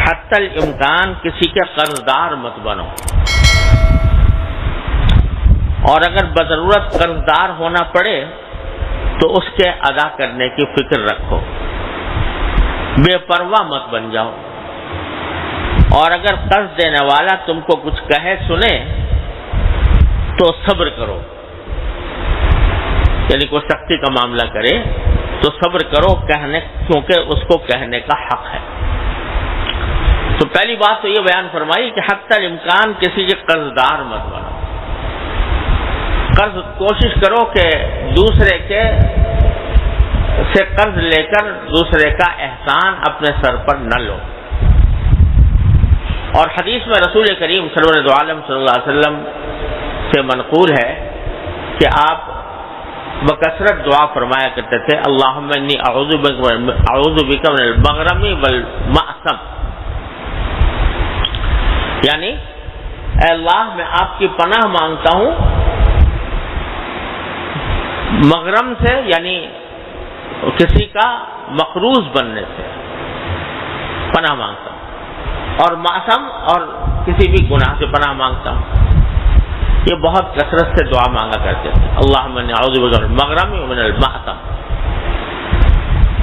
حتی الامکان کسی کے قرضدار مت بنو، اور اگر بضرورت قرضدار ہونا پڑے تو اس کے ادا کرنے کی فکر رکھو، بے پرواہ مت بن جاؤ، اور اگر قرض دینے والا تم کو کچھ کہے سنے تو صبر کرو، یعنی کوئی سختی کا معاملہ کرے تو صبر کرو، کیونکہ اس کو کہنے کا حق ہے۔ تو پہلی بات تو یہ بیان فرمائی کہ حتی الامکان کسی کے قرضدار مت بنو، قرض کوشش کرو کہ دوسرے کے سے قرض لے کر دوسرے کا احسان اپنے سر پر نہ لو۔ اور حدیث میں رسول کریم سرور عالم صلی اللہ علیہ وسلم سے منقول ہے کہ آپ بکثرت دعا فرمایا کرتے تھے، اللہم انی اعوذ بک من المغرم والمأثم، یعنی اے اللہ میں آپ کی پناہ مانگتا ہوں مغرم سے، یعنی کسی کا مقروض بننے سے پناہ مانگتا ہوں، اور معصم اور کسی بھی گناہ سے پناہ مانگتا ہوں۔ یہ بہت کثرت سے دعا مانگا کرتے تھے، اللہم انی اعوذ بک من المغرم ومن المأثم۔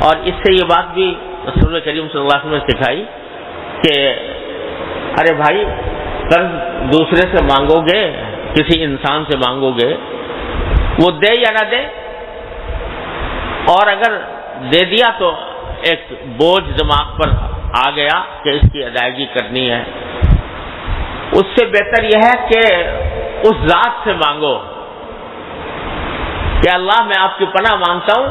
اور اس سے یہ بات بھی رسول کریم صلی اللہ علیہ وسلم نے سکھائی کہ ارے بھائی قرض دوسرے سے مانگو گے، کسی انسان سے مانگو گے، وہ دے یا نہ دے، اور اگر دے دیا تو ایک بوجھ دماغ پر آ گیا کہ اس کی ادائیگی کرنی ہے، اس سے بہتر یہ ہے کہ اس ذات سے مانگو کہ اللہ میں آپ کی پناہ مانگتا ہوں،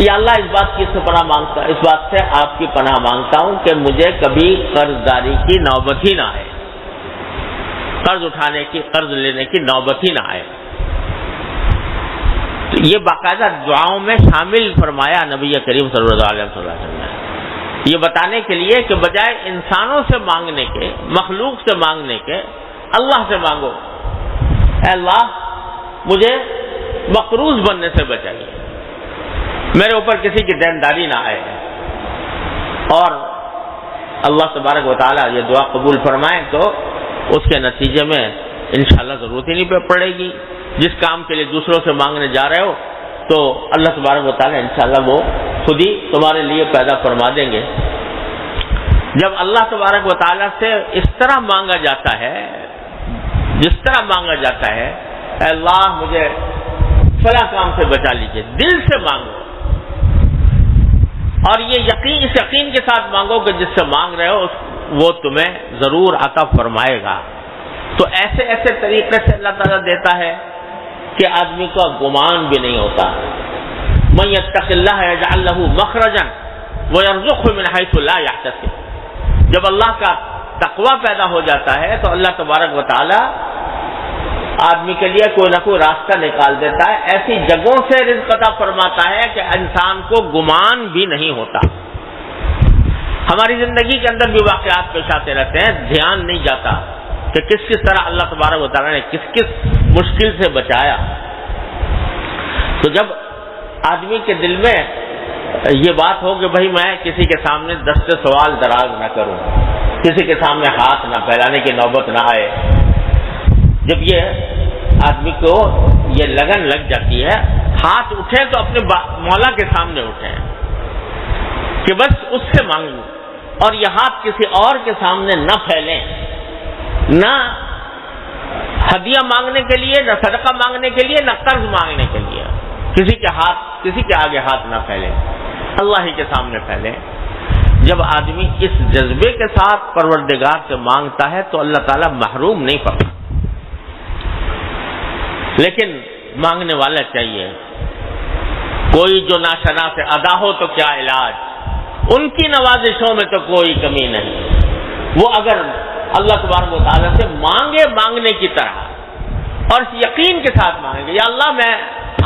یا اللہ اس بات کی سے پناہ مانگتا، اس بات سے آپ کی پناہ مانگتا ہوں کہ مجھے کبھی قرض داری کی نوبت ہی نہ آئے، قرض اٹھانے کی، قرض لینے کی نوبت ہی نہ آئے۔ تو یہ باقاعدہ دعاؤں میں شامل فرمایا نبی کریم صلی اللہ علیہ وسلم نے، یہ بتانے کے لیے کہ بجائے انسانوں سے مانگنے کے، مخلوق سے مانگنے کے، اللہ سے مانگو، اے اللہ مجھے مقروض بننے سے بچائیے، میرے اوپر کسی کی دینداری نہ آئے، اور اللہ تبارک و تعالیٰ یہ دعا قبول فرمائے تو اس کے نتیجے میں انشاءاللہ ضرورت ہی نہیں پڑے گی۔ جس کام کے لیے دوسروں سے مانگنے جا رہے ہو تو اللہ تبارک و تعالیٰ انشاءاللہ وہ خود ہی تمہارے لیے پیدا فرما دیں گے۔ جب اللہ تبارک و تعالیٰ سے اس طرح مانگا جاتا ہے، جس طرح مانگا جاتا ہے، اے اللہ مجھے فلاں کام سے بچا لیجیے، دل سے مانگو، اور یہ یقین، اس یقین کے ساتھ مانگو کہ جس سے مانگ رہے ہو وہ تمہیں ضرور عطا فرمائے گا۔ تو ایسے ایسے طریقے سے اللہ تعالیٰ دیتا ہے کہ آدمی کا گمان بھی نہیں ہوتا۔ من یتق اللہ یجعل لہ مخرجا ویرزقہ من حیث لا یحتسب، جب اللہ کا تقوی پیدا ہو جاتا ہے تو اللہ تبارک و تعالیٰ آدمی کے لیے کوئی نہ کوئی راستہ نکال دیتا ہے، ایسی جگہوں سے رزق عطا فرماتا ہے کہ انسان کو گمان بھی نہیں ہوتا۔ ہماری زندگی کے اندر بھی واقعات پیش آتے رہتے ہیں، دھیان نہیں جاتا کہ کس طرح اللہ تبارک و تعالیٰ نے کس مشکل سے بچایا۔ تو جب آدمی کے دل میں یہ بات ہو کہ بھائی میں کسی کے سامنے دست سوال دراز نہ کروں، کسی کے سامنے ہاتھ نہ پھیلانے کی نوبت نہ آئے، جب یہ آدمی کو یہ لگن لگ جاتی ہے، ہاتھ اٹھے تو اپنے مولا کے سامنے اٹھیں کہ بس اس سے مانگوں، اور یہ ہاتھ کسی اور کے سامنے نہ پھیلیں، نہ ہدیہ مانگنے کے لیے، نہ صدقہ مانگنے کے لیے، نہ قرض مانگنے کے لیے، کسی کے آگے ہاتھ نہ پھیلیں، اللہ ہی کے سامنے پھیلیں۔ جب آدمی اس جذبے کے ساتھ پروردگار سے مانگتا ہے تو اللہ تعالیٰ محروم نہیں پڑتا، لیکن مانگنے والا چاہیے۔ کوئی جو ناشنا سے ادا ہو تو کیا علاج، ان کی نوازشوں میں تو کوئی کمی نہیں، وہ اگر اللہ تبارک و تعالیٰ سے مانگنے کی طرح اور اس یقین کے ساتھ مانگے، یا اللہ میں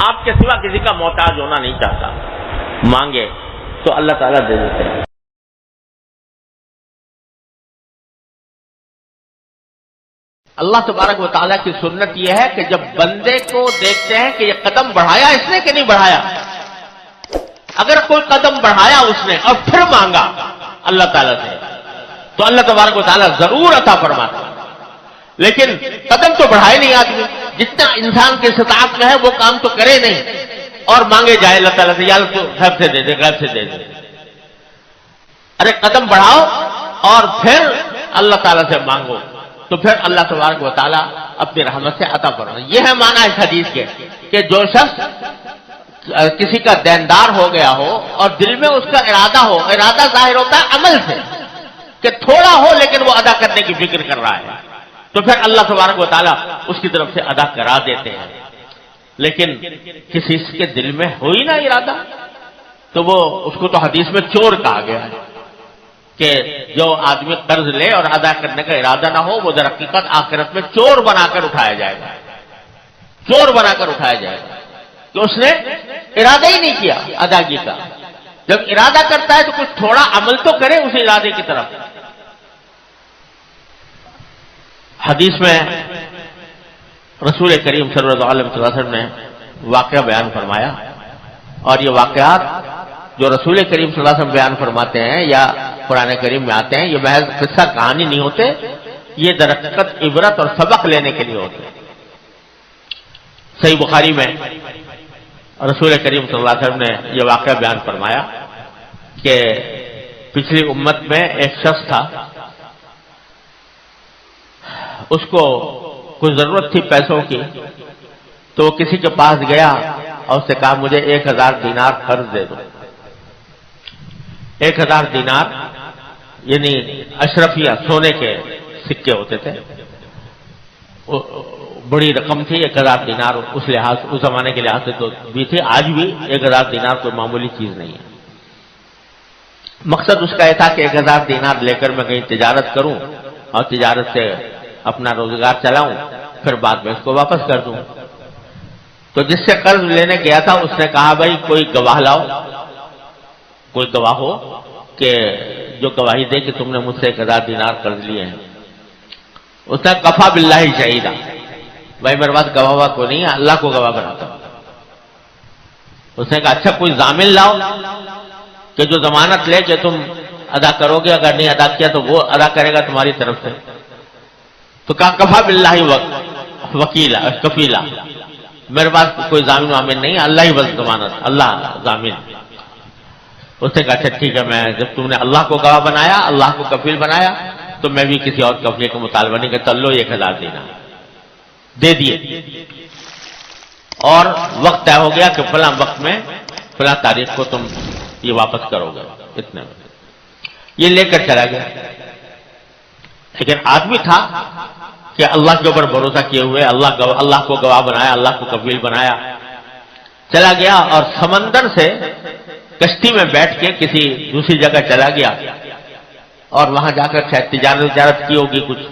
آپ کے سوا کسی کا محتاج ہونا نہیں چاہتا، مانگے تو اللہ تعالیٰ دے دیتے ہیں۔ اللہ تبارک و تعالیٰ کی سنت یہ ہے کہ جب بندے کو دیکھتے ہیں کہ یہ قدم بڑھایا اس نے کہ نہیں بڑھایا، اگر کوئی قدم بڑھایا اس نے اور پھر مانگا اللہ تعالیٰ سے تو اللہ تبارک و تعالیٰ ضرور عطا فرماتا ہے. لیکن قدم تو بڑھائے نہیں آدمی، جتنا انسان کے استطاعت میں ہے وہ کام تو کرے نہیں اور مانگے جائے اللہ تعالیٰ سے، یا اللہ تو گھر سے دے دے، گھر سے دے دے. ارے قدم بڑھاؤ اور پھر اللہ تعالیٰ سے مانگو، تو پھر اللہ تبارک و تعالیٰ اپنی رحمت سے عطا فرمائے. یہ ہے معنی اس حدیث کے کہ جو شخص کسی کا دیندار ہو گیا ہو اور دل میں اس کا ارادہ ہو، ارادہ ظاہر ہوتا ہے عمل سے کہ تھوڑا ہو لیکن وہ ادا کرنے کی فکر کر رہا ہے، تو پھر اللہ تبارک و تعالیٰ اس کی طرف سے ادا کرا دیتے ہیں. لیکن کسی کے دل میں ہو ہی نہ ارادہ، تو وہ اس کو تو حدیث میں چور کہا گیا ہے کہ جو آدمی قرض لے اور ادا کرنے کا ارادہ نہ ہو وہ در حقیقت آخرت میں چور بنا کر اٹھایا جائے گا، چور بنا کر اٹھایا جائے گا کہ اس نے ارادہ ہی نہیں کیا ادائیگی کا. جب ارادہ کرتا ہے تو کچھ تھوڑا عمل تو کرے اس ارادے کی طرف. حدیث میں رسول کریم صلی اللہ علیہ وسلم نے واقعہ بیان فرمایا، اور یہ واقعات جو رسول کریم صلی اللہ علیہ وسلم بیان فرماتے ہیں یا قرآن کریم میں آتے ہیں، یہ محض قصہ کہانی نہیں ہوتے، یہ در حقیقت عبرت اور سبق لینے کے لیے ہوتے. صحیح بخاری میں رسول کریم صلی اللہ علیہ وسلم نے یہ واقعہ بیان فرمایا کہ پچھلی امت میں ایک شخص تھا، اس کو کچھ ضرورت تھی پیسوں کی، تو وہ کسی کے پاس گیا اور اس سے کہا مجھے 1000 دینار قرض دے دو. 1000 دینار یعنی اشرفیہ سونے کے سکے ہوتے تھے، بڑی رقم تھی. 1000 دینار اس لحاظ اس زمانے کے لحاظ سے تو بھی تھی، آج بھی 1000 دینار کوئی معمولی چیز نہیں ہے. مقصد اس کا یہ تھا کہ 1000 دینار لے کر میں کہیں تجارت کروں اور تجارت سے اپنا روزگار چلاؤں، پھر بعد میں اس کو واپس کر دوں. تو جس سے قرض لینے گیا تھا اس نے کہا بھائی کوئی گواہ لاؤ، کوئی گواہ ہو کہ جو گواہی دے کہ تم نے مجھ سے 1000 دینار قرض لیے ہیں. اس نے کفا باللہ شہیدا، بھائی میرے پاس گواہ کو نہیں ہے، اللہ کو گواہ بناتا ہوں. اس نے کہا اچھا کوئی ضامن لاؤ کہ جو ضمانت لے کہ تم ادا کرو گے، اگر نہیں ادا کیا تو وہ ادا کرے گا تمہاری طرف سے. تو کہا کفا باللہ وکیلا کفیلا، میرے پاس کوئی ضامن وامن نہیں ہے، اللہ ہی بس ضمانت، اللہ ضامن. اس نے کہا اچھا ٹھیک ہے، میں جب تم نے اللہ کو گواہ بنایا، اللہ کو کفیل بنایا، تو میں بھی کسی اور کفیل کا مطالبہ نہیں کرتا. لو 1000 دینا دے دیے، اور وقت طے ہو گیا کہ فلاں وقت میں فلاں تاریخ کو تم یہ واپس کرو گے اتنے میں. یہ لے کر چلا گیا. لیکن آدمی تھا کہ اللہ کے اوپر بھروسہ کیے ہوئے، اللہ کو گواہ بنایا، اللہ کو کفیل بنایا. چلا گیا اور سمندر سے کشتی میں بیٹھ کے کسی دوسری جگہ چلا گیا، اور وہاں جا کر شاید تجارت کی ہوگی، کچھ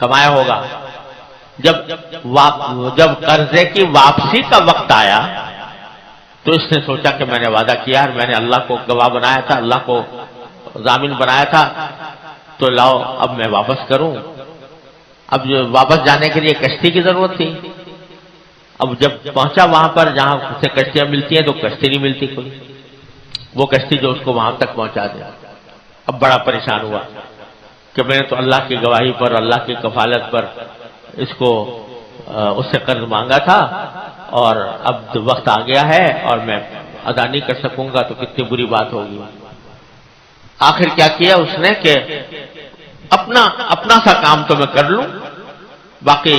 کمایا ہوگا. جب قرضے کی واپسی کا وقت آیا تو اس نے سوچا کہ میں نے وعدہ کیا اور میں نے اللہ کو گواہ بنایا تھا، اللہ کو ضامن بنایا تھا، تو لاؤ اب میں واپس کروں. اب واپس جانے کے لیے کشتی کی ضرورت تھی. اب جب پہنچا وہاں پر جہاں سے کشتیاں ملتی ہیں تو کشتی نہیں ملتی کوئی، وہ کشتی جو اس کو وہاں تک پہنچا دے. اب بڑا پریشان ہوا کہ میں نے تو اللہ کی گواہی پر، اللہ کی کفالت پر اس سے قرض مانگا تھا، اور اب وقت آ گیا ہے اور میں ادا نہیں کر سکوں گا تو کتنی بری بات ہوگی. آخر کیا کیا اس نے کہ اپنا سا کام تو میں کر لوں، باقی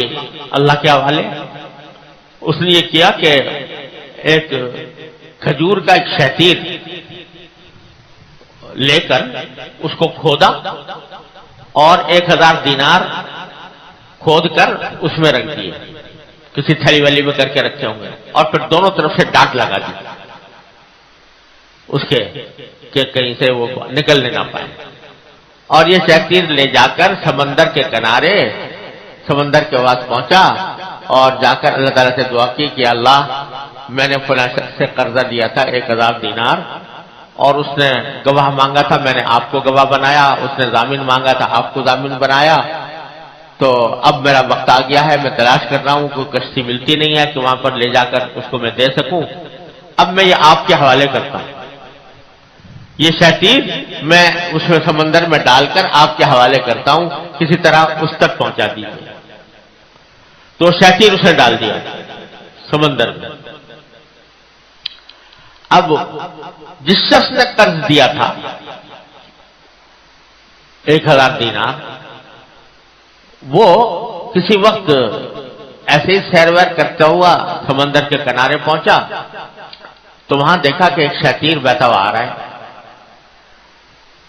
اللہ کے حوالے. اس نے یہ کیا کہ ایک کھجور کا ایک شہتیر لے کر اس کو کھودا اور 1000 دینار کھود کر اس میں رکھ دیے، کسی تھیلی والی میں کر کے رکھے ہوں گے، اور پھر دونوں طرف سے ڈانٹ لگا دی اس کے کہ کہیں سے وہ نکلنے نہ پائے. اور یہ شہتیر لے جا کر سمندر کے کنارے سمندر کے پاس پہنچا اور جا کر اللہ تعالیٰ سے دعا کی کہ اللہ میں نے فلاں شخص سے قرضہ دیا تھا 1000 دینار، اور اس نے گواہ مانگا تھا، میں نے آپ کو گواہ بنایا، اس نے ضامن مانگا تھا، آپ کو ضامن بنایا. تو اب میرا وقت آ گیا ہے، میں تلاش کر رہا ہوں، کوئی کشتی ملتی نہیں ہے کہ وہاں پر لے جا کر اس کو میں دے سکوں. اب میں یہ آپ کے حوالے کرتا ہوں. یہ شہتیر میں اس میں سمندر میں ڈال کر آپ کے حوالے کرتا ہوں، کسی طرح اس تک پہنچا دیجیے۔ تو شہتیر اسے ڈال دیا سمندر میں۔ اب جس شخص نے قرض دیا تھا 1000 دینار، وہ کسی وقت ایسے ہی سیر ویر کرتا ہوا سمندر کے کنارے پہنچا تو وہاں دیکھا کہ ایک شہتیر بیٹھا ہوا آ رہا ہے۔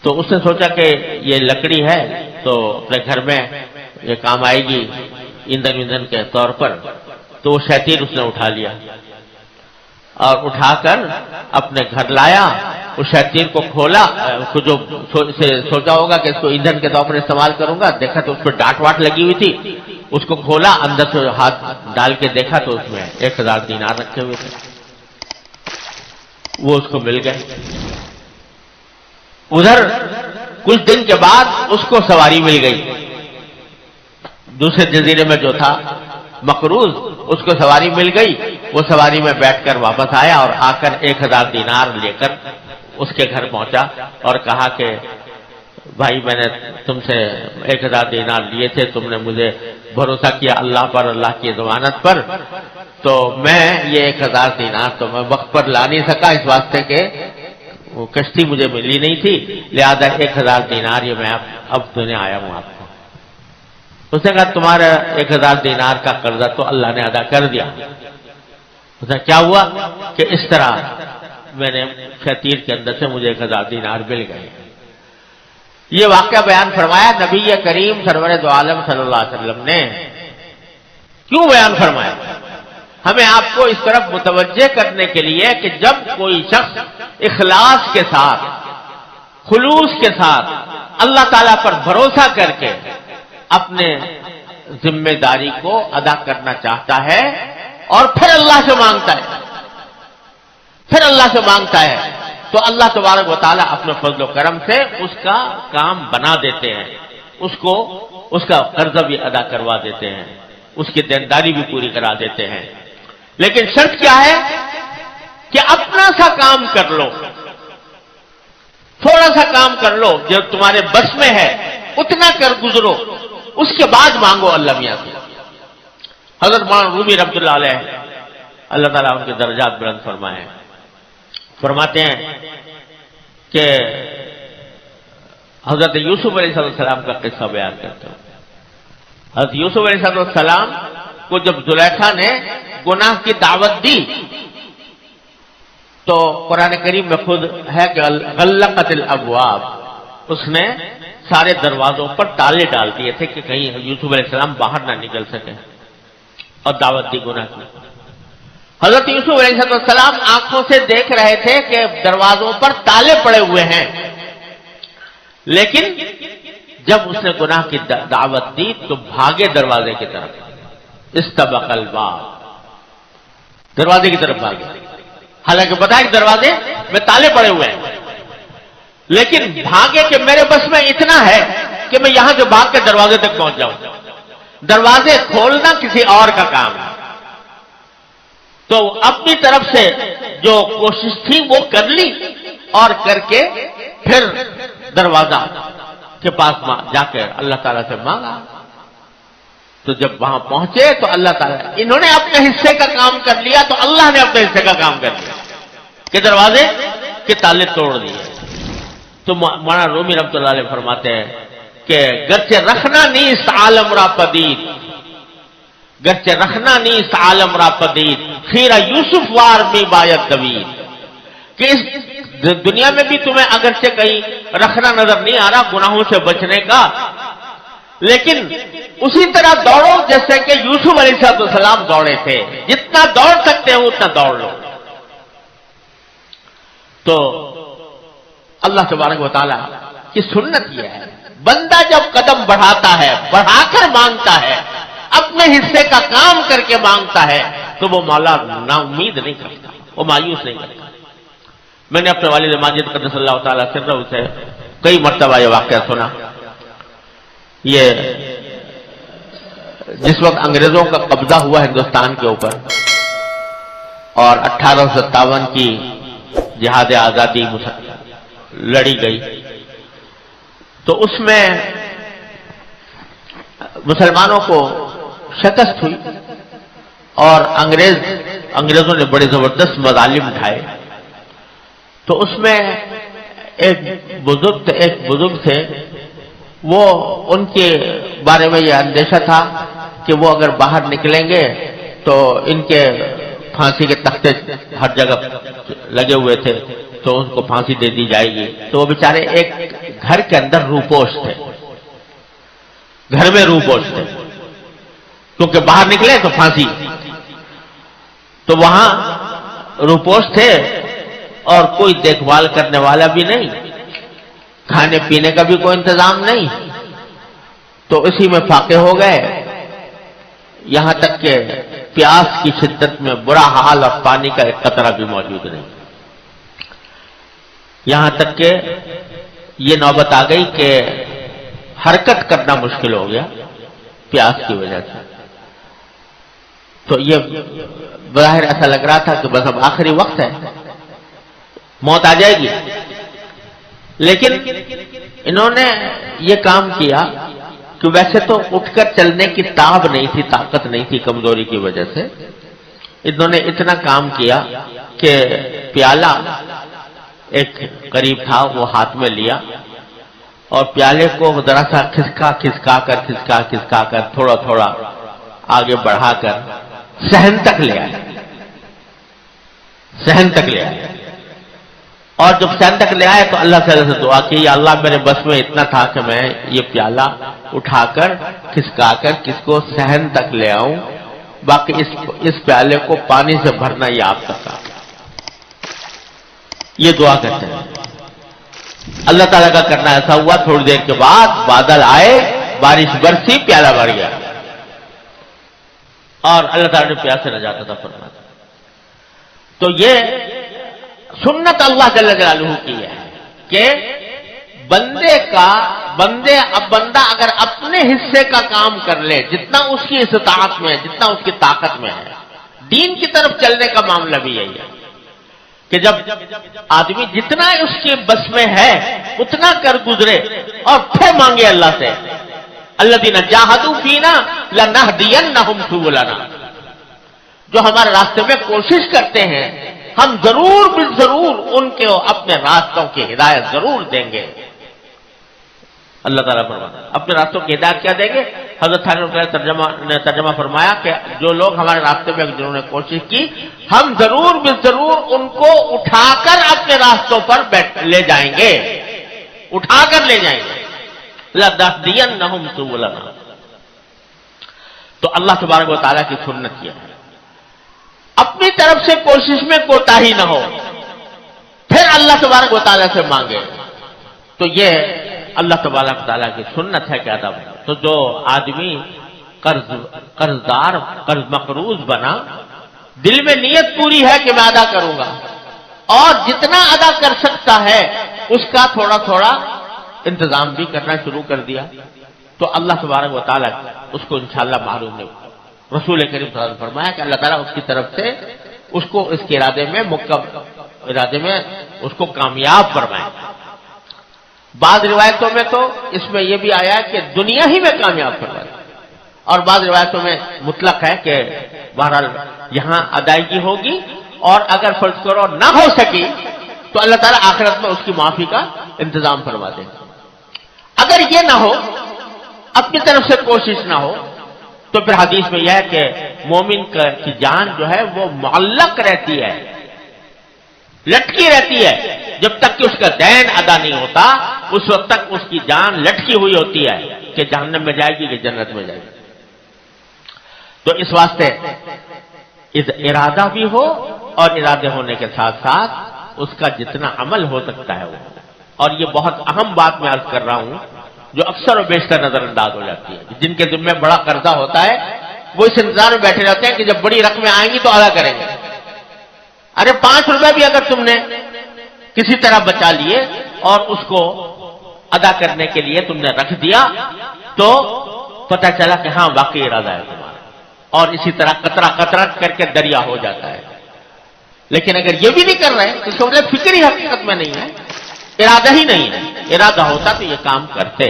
تو اس نے سوچا کہ یہ لکڑی ہے تو اپنے گھر میں یہ کام آئے گی ایندھن کے طور پر، تو وہ شہتیر اس نے اٹھا لیا اور اٹھا کر اپنے گھر لایا۔ اس شہتیر کو کھولا، اس کو جو سوچا ہوگا کہ اس کو ایندھن کے طور پر استعمال کروں گا، دیکھا تو اس پہ ڈانٹ واٹ لگی ہوئی تھی، اس کو کھولا، اندر سے ہاتھ ڈال کے دیکھا تو اس میں 1000 دینار رکھے ہوئے تھے۔ وہ اس کو مل گئے۔ ادھر کچھ دن کے بعد اس کو سواری مل گئی، دوسرے جزیرے میں جو تھا مقروض، اس کو سواری مل گئی۔ وہ سواری میں بیٹھ کر واپس آیا اور آ کر 1000 دینار لے کر اس کے گھر پہنچا اور کہا کہ بھائی میں نے تم سے 1000 دینار لیے تھے، تم نے مجھے بھروسہ کیا اللہ پر، اللہ کی ضمانت پر، تو میں یہ 1000 دینار تو میں وقت پر لا نہیں سکا، اس واسطے کہ وہ کشتی مجھے ملی نہیں تھی، لہذا 1000 دینار یہ میں اب دینے آیا ہوں آپ کو۔ اس نے کہا تمہارا 1000 دینار کا قرضہ تو اللہ نے ادا کر دیا۔ اس نے کیا ہوا کہ اس طرح میں نے شہتیر کے اندر سے مجھے 1000 دینار مل گئے۔ یہ واقعہ بیان فرمایا نبی کریم سرور دو عالم صلی اللہ علیہ وسلم نے۔ کیوں بیان فرمایا؟ ہمیں آپ کو اس طرف متوجہ کرنے کے لیے کہ جب کوئی شخص اخلاص کے ساتھ، خلوص کے ساتھ اللہ تعالیٰ پر بھروسہ کر کے اپنے ذمہ داری کو ادا کرنا چاہتا ہے اور پھر اللہ سے مانگتا ہے تو اللہ تبارک و تعالیٰ اپنے فضل و کرم سے اس کا کام بنا دیتے ہیں، اس کا قرضہ بھی ادا کروا دیتے ہیں، اس کی دینداری بھی پوری کرا دیتے ہیں۔ لیکن شرط کیا ہے کہ اپنا سا کام کر لو، تھوڑا سا کام کر لو جو تمہارے بس میں ہے، اتنا کر گزرو، اس کے بعد مانگو اللہ میاں سے۔ حضرت مولانا رومی رحمۃ اللہ علیہ، اللہ تعالیٰ ان کے درجات بلند فرمائے، فرماتے ہیں کہ حضرت یوسف علیہ السلام کا قصہ بیان کرتے ہیں۔ حضرت یوسف علیہ السلام کو جب زلیخا نے گناہ کی دعوت دی تو قرآن کریم میں خود ہے کہ غلقت الابواب، اس نے سارے دروازوں پر تالے ڈال دیے تھے کہ کہیں یوسف علیہ السلام باہر نہ نکل سکے، اور دعوت دی گناہ کی۔ حضرت یوسف علیہ السلام آنکھوں سے دیکھ رہے تھے کہ دروازوں پر تالے پڑے ہوئے ہیں، لیکن جب اس نے گناہ کی دعوت دی تو بھاگے دروازے کی طرف، استبق الباب، دروازے کی طرف بھاگے، حالانکہ بتایا کہ دروازے میں تالے پڑے ہوئے ہیں، لیکن بھاگے کہ میرے بس میں اتنا ہے کہ میں یہاں سے بھاگ کے دروازے تک پہنچ جاؤں۔ دروازے کھولنا کسی اور کا کام ہے، تو اپنی طرف سے جو کوشش تھی وہ کر لی اور کر کے پھر دروازہ کے پاس جا کے اللہ تعالیٰ سے مانگا۔ تو جب وہاں پہنچے تو اللہ تعالیٰ، انہوں نے اپنے حصے کا کام کر لیا تو اللہ نے اپنے حصے کا کام کر لیا کہ دروازے کے تالے توڑ دیے۔ تو مولانا رومی رحمۃ اللہ علیہ فرماتے ہیں کہ گرچہ رکھنا نیست عالم را پدید، گرچہ رکھنا نیست عالم را پدید، خیرہ یوسف وار میں باید دوید، کہ اس دنیا میں بھی تمہیں اگرچہ کہیں رکھنا نظر نہیں آ رہا گناہوں سے بچنے کا، لیکن اسی طرح دوڑو جیسے کہ یوسف علیہ السلام دوڑے تھے، جتنا دوڑ سکتے ہو اتنا دوڑ لو۔ تو اللہ تبارک و تعالیٰ کی سنت یہ ہے، بندہ جب قدم بڑھاتا ہے، بڑھا کر مانگتا ہے، اپنے حصے کا کام کر کے مانگتا ہے، تو وہ مولا نا امید نہیں کرتا، وہ مایوس نہیں کرتا۔ میں نے اپنے والد ماجد قدس اللہ تعالیٰ سرہ سے کئی مرتبہ یہ واقعہ سنا۔ یہ جس وقت انگریزوں کا قبضہ ہوا ہندوستان کے اوپر اور 1857 کی جہاد آزادی لڑی گئی تو اس میں مسلمانوں کو شکست ہوئی اور انگریزوں نے بڑے زبردست مظالم اٹھائے. تو اس میں ایک بزرگ تھے، وہ ان کے بارے میں یہ اندیشہ تھا کہ وہ اگر باہر نکلیں گے تو ان کے پھانسی کے تختے ہر جگہ لگے ہوئے تھے تو ان کو پھانسی دے دی جائے گی. تو وہ بیچارے ایک گھر کے اندر روپوش تھے، گھر میں روپوش تھے، کیونکہ باہر نکلے تو پھانسی. تو وہاں روپوش تھے اور کوئی دیکھ بھال کرنے والا بھی نہیں، کھانے پینے کا بھی کوئی انتظام نہیں. تو اسی میں فاقے ہو گئے، یہاں تک کہ پیاس کی شدت میں برا حال اور پانی کا ایک قطرہ بھی موجود نہیں. یہاں تک کہ یہ نوبت آ گئی کہ حرکت کرنا مشکل ہو گیا پیاس کی وجہ سے. تو یہ بظاہر ایسا لگ رہا تھا کہ بس اب آخری وقت ہے، موت آ جائے گی. لیکن انہوں نے یہ کام کیا کہ ویسے تو اٹھ کر چلنے کی تاب نہیں تھی، طاقت نہیں تھی کمزوری کی وجہ سے. انہوں نے اتنا کام کیا کہ پیالہ ایک قریب تھا وہ ہاتھ میں لیا اور پیالے کو ذرا سا کھسکا کر تھوڑا تھوڑا آگے بڑھا کر صحن تک لے آئے. اور جب صحن تک لے آئے تو اللہ تعالیٰ سے دعا کی، یا اللہ میرے بس میں اتنا تھا کہ میں یہ پیالہ اٹھا کر کھسکا کر کس کو صحن تک لے آؤں، باقی اس پیالے کو پانی سے بھرنا یہ آپ کا کام. یہ دعا کرتے ہیں. اللہ تعالیٰ کا کرنا ایسا ہوا، تھوڑی دیر کے بعد بادل آئے، بارش برسی، پیالہ بھر گیا اور اللہ تعالیٰ نے پیاس سے نجات عطا فرمایا. تو یہ سنت اللہ جل جلالہ کی ہے کہ بندہ اگر اپنے حصے کا کام کر لے، جتنا اس کی استطاعت میں، جتنا اس کی طاقت میں ہے. دین کی طرف چلنے کا معاملہ بھی یہی ہے کہ جب آدمی جتنا اس کے بس میں ہے اتنا کر گزرے اور پھر مانگے اللہ سے. الذین جاہدوا فینا لنہدینہم سبلنا، جو ہمارے راستے میں کوشش کرتے ہیں ہم ضرور ان کے اپنے راستوں کی ہدایت ضرور دیں گے. اللہ تعالیٰ فرماتا ہے اپنے راستوں کی ہدایت کیا دیں گے. حضرت نے ترجمہ فرمایا کہ جو لوگ ہمارے راستے میں جنہوں نے کوشش کی ہم ضرور ان کو اٹھا کر اپنے راستوں پر لے جائیں گے، اٹھا کر لے جائیں گے. لَنَهْدِيَنَّهُمْ سُبُلَنَا. تو اللہ تبارک و تعالیٰ کی سنت یہ ہے اپنی طرف سے کوشش میں کوتاہی نہ ہو، پھر اللہ تبارک و تعالیٰ سے مانگے. تو یہ اللہ تبارک و تعالیٰ کی سنت ہے کہ ادب. تو جو آدمی قرض مقروض بنا، دل میں نیت پوری ہے کہ میں ادا کروں گا اور جتنا ادا کر سکتا ہے اس کا تھوڑا تھوڑا انتظام بھی کرنا شروع کر دیا، تو اللہ تبارک و تعالیٰ اس کو انشاءاللہ معلوم نہیں. رسول کریم صلی اللہ علیہ وسلم فرمایا کہ اللہ تعالیٰ اس کی طرف سے اس کو اس کے ارادے میں اس کو کامیاب فرمائے. بعض روایتوں میں تو اس میں یہ بھی آیا ہے کہ دنیا ہی میں کامیاب فرمائے، اور بعض روایتوں میں مطلق ہے کہ بہرحال یہاں ادائیگی ہوگی اور اگر فرض کرو نہ ہو سکی تو اللہ تعالیٰ آخرت میں اس کی معافی کا انتظام فرما دیں. اگر یہ نہ ہو، اپنی طرف سے کوشش نہ ہو، تو پھر حدیث میں یہ ہے کہ مومن کی جان جو ہے وہ معلق رہتی ہے، لٹکی رہتی ہے. جب تک کہ اس کا دین ادا نہیں ہوتا اس وقت تک اس کی جان لٹکی ہوئی ہوتی ہے کہ جہنم میں جائے گی کہ جنت میں جائے گی. تو اس واسطے ارادہ بھی ہو اور ارادے ہونے کے ساتھ ساتھ اس کا جتنا عمل ہو سکتا ہے وہ. اور یہ بہت اہم بات میں عرض کر رہا ہوں جو اکثر و بیشتر نظر انداز ہو جاتی ہے. جن کے ذمہ بڑا قرضہ ہوتا ہے وہ اس انتظار میں بیٹھے رہتے ہیں کہ جب بڑی رقمیں آئیں گی تو ادا کریں گے. ارے 5 روپے بھی اگر تم نے کسی طرح بچا لیے اور اس کو ادا کرنے کے لیے تم نے رکھ دیا تو پتہ چلا کہ ہاں واقعی ارادہ ہے تمہارا، اور اسی طرح قطرہ قطرہ کر کے دریا ہو جاتا ہے. لیکن اگر یہ بھی نہیں کر رہے تو اس کا مطلب فکر ہی حقیقت میں نہیں ہے، ارادہ ہی نہیں ہے، ارادہ ہوتا تو یہ کام کرتے۔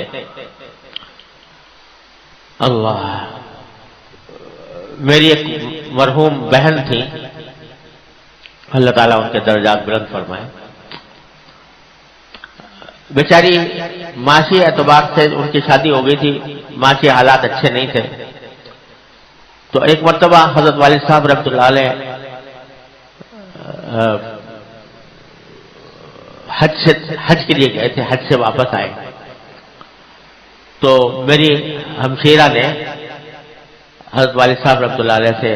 اللہ، میری ایک مرحوم بہن تھی، اللہ تعالیٰ ان کے درجات بلند فرمائے، بیچاری معاشی اعتبار سے ان کی شادی ہو گئی تھی، معاشی حالات اچھے نہیں تھے، تو ایک مرتبہ حضرت والد صاحب رحمۃ اللہ علیہ حج کے لیے گئے تھے، حج سے واپس آئے تو میری ہمشیرہ نے حضرت والد صاحب رحمۃ اللہ علیہ سے